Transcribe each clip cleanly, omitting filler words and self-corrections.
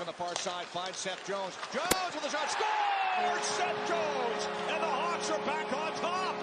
on the far side, finds Seth Jones. Jones with a shot, scores! Seth Jones, and the Hawks are back on top.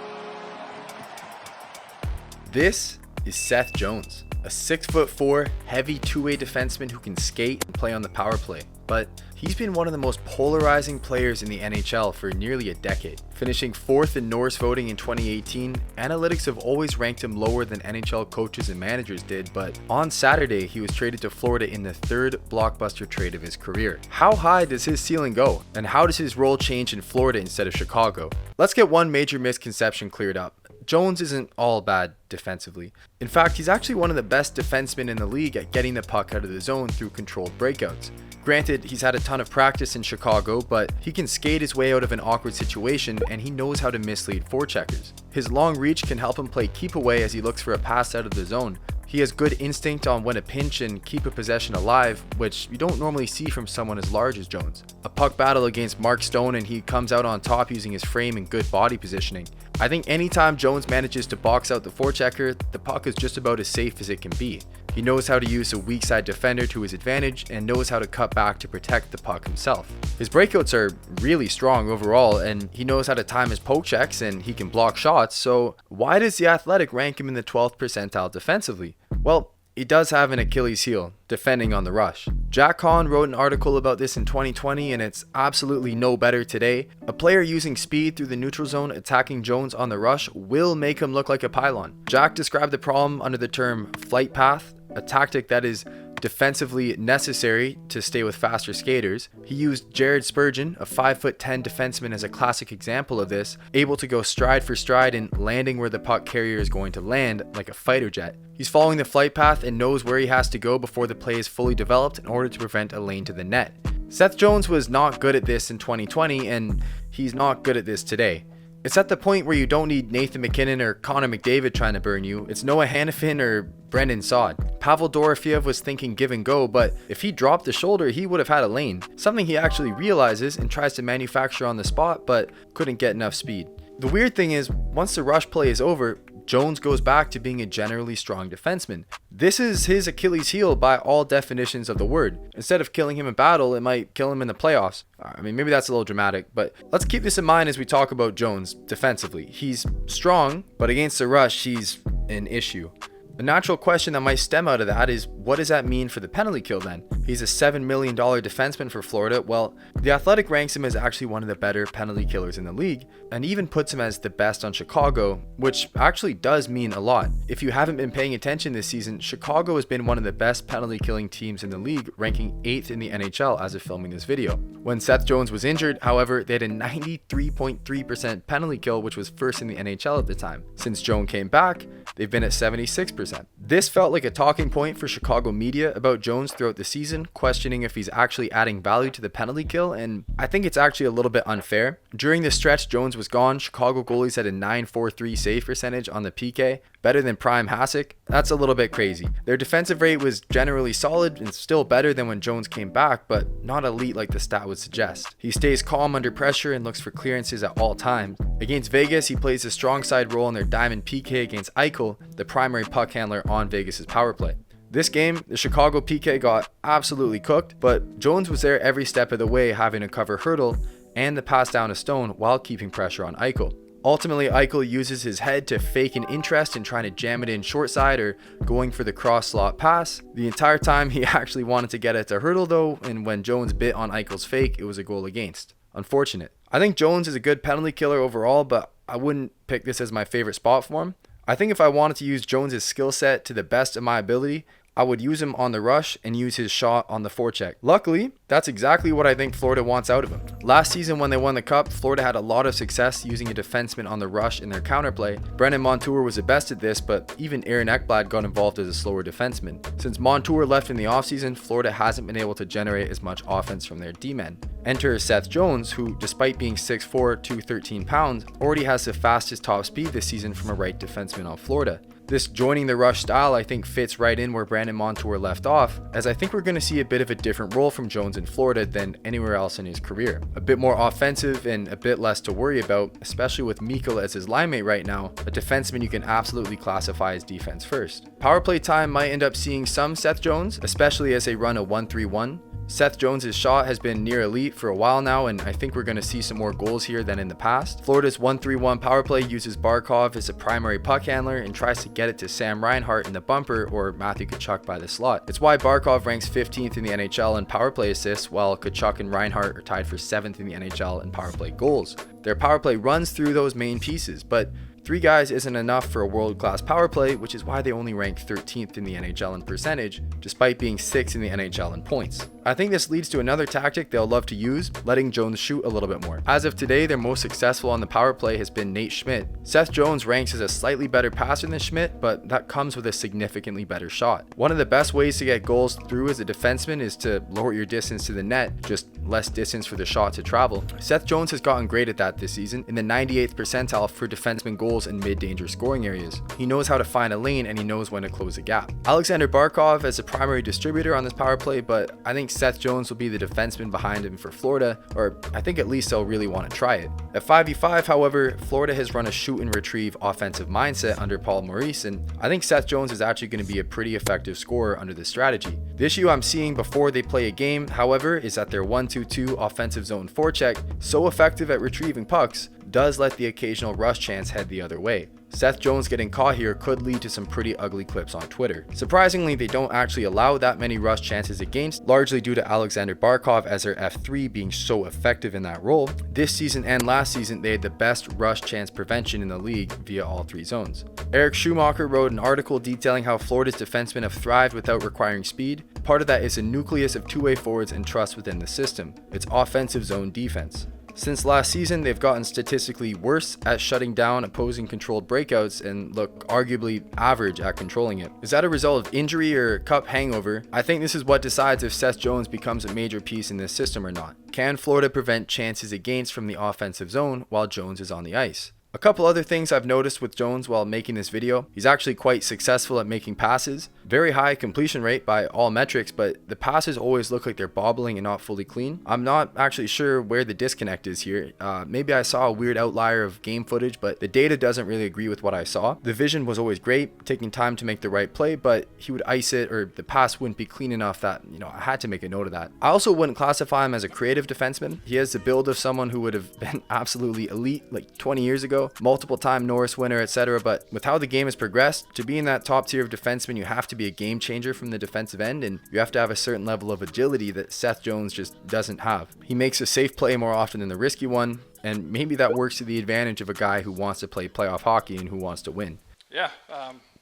This is Seth Jones, a 6'4", heavy two-way defenseman who can skate and play on the power play. But he's been one of the most polarizing players in the NHL for nearly a decade. Finishing 4th in Norris voting in 2018, analytics have always ranked him lower than NHL coaches and managers did, but on Saturday he was traded to Florida in the 3rd blockbuster trade of his career. How high does his ceiling go? And how does his role change in Florida instead of Chicago? Let's get one major misconception cleared up. Jones isn't all bad defensively. In fact, he's actually one of the best defensemen in the league at getting the puck out of the zone through controlled breakouts. Granted, he's had a ton of practice in Chicago, but he can skate his way out of an awkward situation and he knows how to mislead forecheckers. His long reach can help him play keep away as he looks for a pass out of the zone. He has good instinct on when to pinch and keep a possession alive, which you don't normally see from someone as large as Jones. A puck battle against Mark Stone and he comes out on top using his frame and good body positioning. I think anytime Jones manages to box out the forechecker, the puck is just about as safe as it can be. He knows how to use a weak side defender to his advantage and knows how to cut back to protect the puck himself. His breakouts are really strong overall, and he knows how to time his poke checks and he can block shots, so why does The Athletic rank him in the 12th percentile defensively? Well, he does have an Achilles heel, defending on the rush. Jack Hahn wrote an article about this in 2020 and it's absolutely no better today. A player using speed through the neutral zone attacking Jones on the rush will make him look like a pylon. Jack described the problem under the term flight path, a tactic that is defensively necessary to stay with faster skaters. He used Jared Spurgeon, a 5'10" defenseman, as a classic example of this, able to go stride for stride and landing where the puck carrier is going to land like a fighter jet. He's following the flight path and knows where he has to go before the play is fully developed in order to prevent a lane to the net. Seth Jones was not good at this in 2020 and he's not good at this today. It's at the point where you don't need Nathan MacKinnon or Connor McDavid trying to burn you. It's Noah Hanifin or Brendan Saad. Pavel Dorofeev was thinking give and go, but if he dropped the shoulder, he would have had a lane. Something he actually realizes and tries to manufacture on the spot, but couldn't get enough speed. The weird thing is, once the rush play is over, Jones goes back to being a generally strong defenseman. This is his Achilles heel by all definitions of the word. Instead of killing him in battle, it might kill him in the playoffs. I mean, maybe that's a little dramatic, but let's keep this in mind as we talk about Jones defensively. He's strong, but against the rush, he's an issue. The natural question that might stem out of that is, what does that mean for the penalty kill then? He's a $7 million defenseman for Florida. Well, The Athletic ranks him as actually one of the better penalty killers in the league, and even puts him as the best on Chicago, which actually does mean a lot. If you haven't been paying attention this season, Chicago has been one of the best penalty killing teams in the league, ranking 8th in the NHL as of filming this video. When Seth Jones was injured, however, they had a 93.3% penalty kill, which was first in the NHL at the time. Since Jones came back, they've been at 76%. This felt like a talking point for Chicago media about Jones throughout the season, questioning if he's actually adding value to the penalty kill, and I think it's actually a little bit unfair. During the stretch Jones was gone, Chicago goalies had a .943 save percentage on the PK, better than Prime Hasek. That's a little bit crazy. Their defensive rate was generally solid and still better than when Jones came back, but not elite like the stat would suggest. He stays calm under pressure and looks for clearances at all times. Against Vegas, he plays a strong side role in their diamond PK against Eichel, the primary puck handler on Vegas's power play. This game, the Chicago PK got absolutely cooked, but Jones was there every step of the way, having to cover Hurdle and the pass down to Stone while keeping pressure on Eichel. Ultimately, Eichel uses his head to fake an interest in trying to jam it in short side or going for the cross slot pass. The entire time he actually wanted to get it to Hurdle though, and when Jones bit on Eichel's fake, it was a goal against. Unfortunate. I think Jones is a good penalty killer overall, but I wouldn't pick this as my favorite spot for him. I think if I wanted to use Jones' skill set to the best of my ability, I would use him on the rush and use his shot on the forecheck. Luckily, that's exactly what I think Florida wants out of him. Last season when they won the Cup, Florida had a lot of success using a defenseman on the rush in their counterplay. Brendan Montour was the best at this, but even Aaron Ekblad got involved as a slower defenseman. Since Montour left in the offseason, Florida hasn't been able to generate as much offense from their D-men. Enter Seth Jones, who, despite being 6'4", 213 pounds, already has the fastest top speed this season from a right defenseman on Florida. This joining the rush style I think fits right in where Brandon Montour left off, as I think we're going to see a bit of a different role from Jones in Florida than anywhere else in his career. A bit more offensive and a bit less to worry about, especially with Mikkel as his line mate right now, a defenseman you can absolutely classify as defense first. Power play time might end up seeing some Seth Jones, especially as they run a 1-3-1. Seth Jones' shot has been near elite for a while now, and I think we're going to see some more goals here than in the past. Florida's 1-3-1 power play uses Barkov as a primary puck handler and tries to get it to Sam Reinhart in the bumper or Matthew Tkachuk by the slot. It's why Barkov ranks 15th in the NHL in power play assists, while Tkachuk and Reinhart are tied for 7th in the NHL in power play goals. Their power play runs through those main pieces, but 3 guys isn't enough for a world-class power play, which is why they only rank 13th in the NHL in percentage, despite being 6th in the NHL in points. I think this leads to another tactic they'll love to use, letting Jones shoot a little bit more. As of today, their most successful on the power play has been Nate Schmidt. Seth Jones ranks as a slightly better passer than Schmidt, but that comes with a significantly better shot. One of the best ways to get goals through as a defenseman is to lower your distance to the net, just less distance for the shot to travel. Seth Jones has gotten great at that this season, in the 98th percentile for defenseman goals in mid-danger scoring areas. He knows how to find a lane and he knows when to close a gap. Alexander Barkov as a primary distributor on this power play, but I think Seth Jones will be the defenseman behind him for Florida, or I think at least they'll really want to try it. At 5v5, however, Florida has run a shoot and retrieve offensive mindset under Paul Maurice, and I think Seth Jones is actually going to be a pretty effective scorer under this strategy. The issue I'm seeing before they play a game, however, is that their 1-2-2 offensive zone forecheck, so effective at retrieving pucks, does let the occasional rush chance head the other way. Seth Jones getting caught here could lead to some pretty ugly clips on Twitter. Surprisingly, they don't actually allow that many rush chances against, largely due to Alexander Barkov as their F3 being so effective in that role. This season and last season, they had the best rush chance prevention in the league via all 3 zones. Eric Schumacher wrote an article detailing how Florida's defensemen have thrived without requiring speed. Part of that is a nucleus of two-way forwards and trust within the system. It's offensive zone defense. Since last season, they've gotten statistically worse at shutting down opposing controlled breakouts and look arguably average at controlling it. Is that a result of injury or cup hangover? I think this is what decides if Seth Jones becomes a major piece in this system or not. Can Florida prevent chances against from the offensive zone while Jones is on the ice? A couple other things I've noticed with Jones while making this video. He's actually quite successful at making passes. Very high completion rate by all metrics, but the passes always look like they're bobbling and not fully clean. I'm not actually sure where the disconnect is here. Maybe I saw a weird outlier of game footage, but the data doesn't really agree with what I saw. The vision was always great, taking time to make the right play, but he would ice it or the pass wouldn't be clean enough that, I had to make a note of that. I also wouldn't classify him as a creative defenseman. He has the build of someone who would have been absolutely elite like 20 years ago, multiple time Norris winner, etc. But with how the game has progressed, to be in that top tier of defensemen, you have to be a game changer from the defensive end, and you have to have a certain level of agility that Seth Jones just doesn't have. He makes a safe play more often than the risky one, and maybe that works to the advantage of a guy who wants to play playoff hockey and who wants to win. Yeah,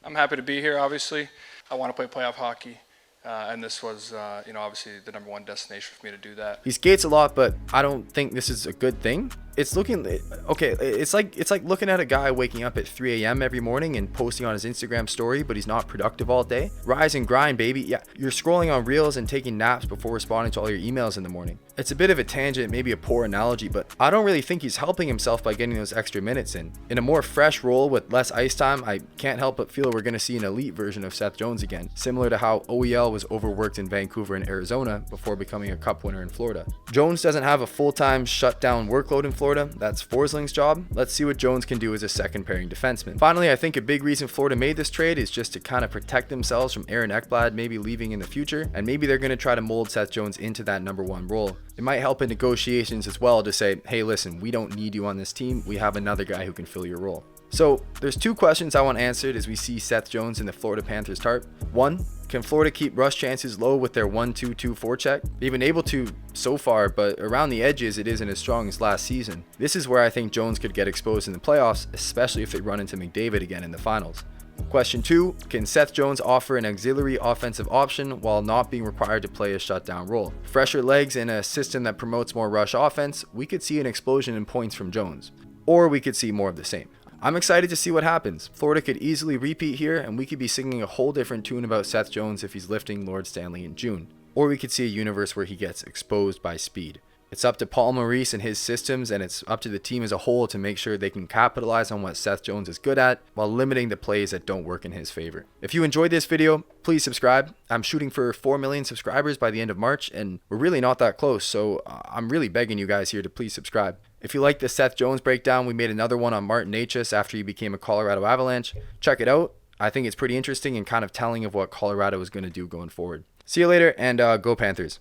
I'm happy to be here, obviously. I want to play playoff hockey. And this was, obviously the number one destination for me to do that. He skates a lot, but I don't think this is a good thing. It's looking okay. It's like looking at a guy waking up at 3 a.m. every morning and posting on his Instagram story, but he's not productive all day. Rise and grind, baby. Yeah, you're scrolling on reels and taking naps before responding to all your emails in the morning. It's a bit of a tangent, maybe a poor analogy, but I don't really think he's helping himself by getting those extra minutes in. In a more fresh role with less ice time, I can't help but feel we're going to see an elite version of Seth Jones again, similar to how OEL was overworked in Vancouver and Arizona before becoming a cup winner in Florida. Jones doesn't have a full-time shutdown workload in Florida. That's Forsling's job. Let's see what Jones can do as a second pairing defenseman. Finally, I think a big reason Florida made this trade is just to kind of protect themselves from Aaron Ekblad maybe leaving in the future, and maybe they're going to try to mold Seth Jones into that number one role. It might help in negotiations as well to say, hey, listen, we don't need you on this team. We have another guy who can fill your role. So there's 2 questions I want answered as we see Seth Jones in the Florida Panthers tarp. 1, can Florida keep rush chances low with their 1-2-2 forecheck? They've been able to so far, but around the edges it isn't as strong as last season. This is where I think Jones could get exposed in the playoffs, especially if they run into McDavid again in the finals. Question 2, can Seth Jones offer an auxiliary offensive option while not being required to play a shutdown role? Fresher legs in a system that promotes more rush offense, we could see an explosion in points from Jones. Or we could see more of the same. I'm excited to see what happens. Florida could easily repeat here, and we could be singing a whole different tune about Seth Jones if he's lifting Lord Stanley in June. Or we could see a universe where he gets exposed by speed. It's up to Paul Maurice and his systems, and it's up to the team as a whole to make sure they can capitalize on what Seth Jones is good at while limiting the plays that don't work in his favor. If you enjoyed this video, please subscribe. I'm shooting for 4 million subscribers by the end of March, and we're really not that close, so I'm really begging you guys here to please subscribe. If you like the Seth Jones breakdown, we made another one on Martin Necas after he became a Colorado Avalanche. Check it out. I think it's pretty interesting and kind of telling of what Colorado is going to do going forward. See you later, and go Panthers.